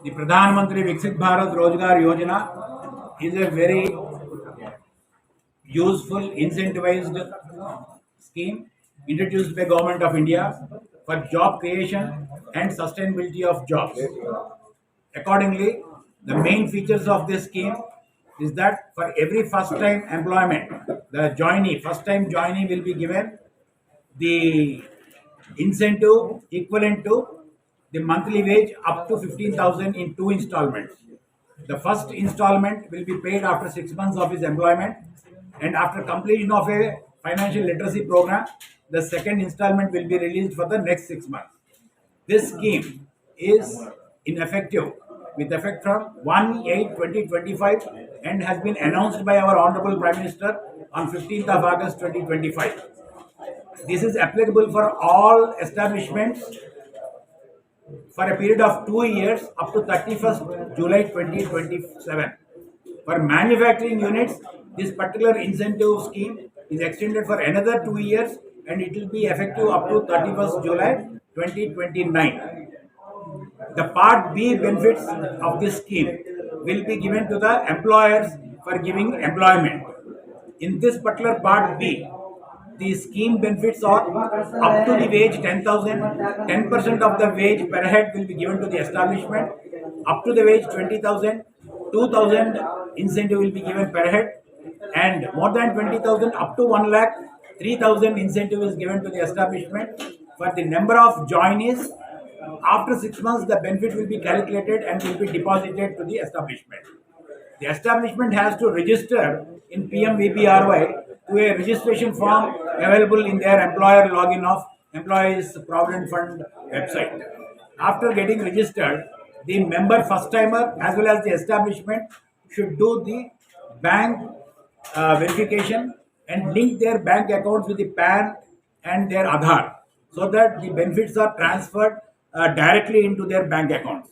The Pradhan Mantri Viksit Bharat Rozgar Yojana is a very useful, incentivized scheme introduced by Government of India for job creation and sustainability of jobs. Accordingly, the main features of this scheme is that for every first-time employment, the first-time joinee will be given the incentive equivalent to the monthly wage up to 15,000 in two installments. The first installment will be paid after 6 months of his employment, and after completion of a financial literacy program, the second installment will be released for the next 6 months. This scheme is ineffective with effect from 1/8/2025 and has been announced by our Honorable Prime Minister on 15th of August 2025. This is applicable for all establishments for a period of 2 years up to 31st July 2027. For manufacturing units, this particular incentive scheme is extended for another 2 years and it will be effective up to 31st July 2029. The Part B benefits of this scheme will be given to the employers for giving employment. In this particular Part B, the scheme benefits are up to the wage 10,000, 10% of the wage per head will be given to the establishment, up to the wage 20,000, 2,000 incentive will be given per head, and more than 20,000 up to 1 lakh, 3,000 incentive is given to the establishment. For the number of joinees, after 6 months, the benefit will be calculated and will be deposited to the establishment. The establishment has to register in PMVBRY to a registration form available in their employer login of Employees Provident Fund website. After getting registered, the member first timer as well as the establishment should do the bank verification and link their bank accounts with the PAN and their Aadhaar so that the benefits are transferred directly into their bank accounts.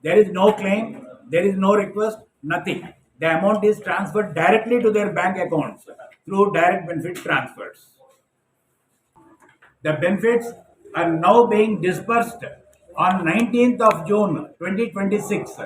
There is no claim, there is no request, nothing. The amount is transferred directly to their bank accounts through direct benefit transfers. The benefits are now being dispersed on 19th of June 2026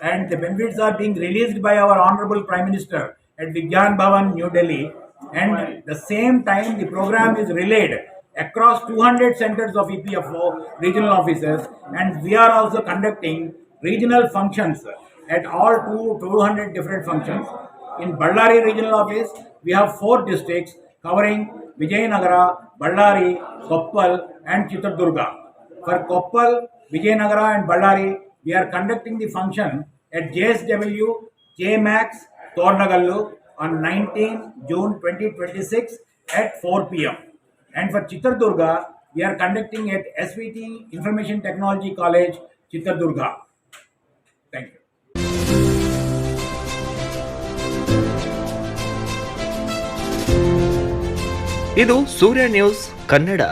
and the benefits are being released by our Honorable Prime Minister at Vigyan Bhavan, New Delhi, and the same time the program is relayed across 200 centers of EPFO regional offices, and we are also conducting regional functions at all 200 different functions. In Ballari regional office, we have 4 districts covering Vijayanagara, Ballari, Koppal and Chitradurga. For Koppal, Vijayanagara and Ballari, we are conducting the function at JSW JMAX Tornagallu on 19 June 2026 at 4 p.m. And for Chitradurga, we are conducting at SVT Information Technology College, Chitradurga. Thank you. ಇದು ಸೂರ್ಯ news Kannada.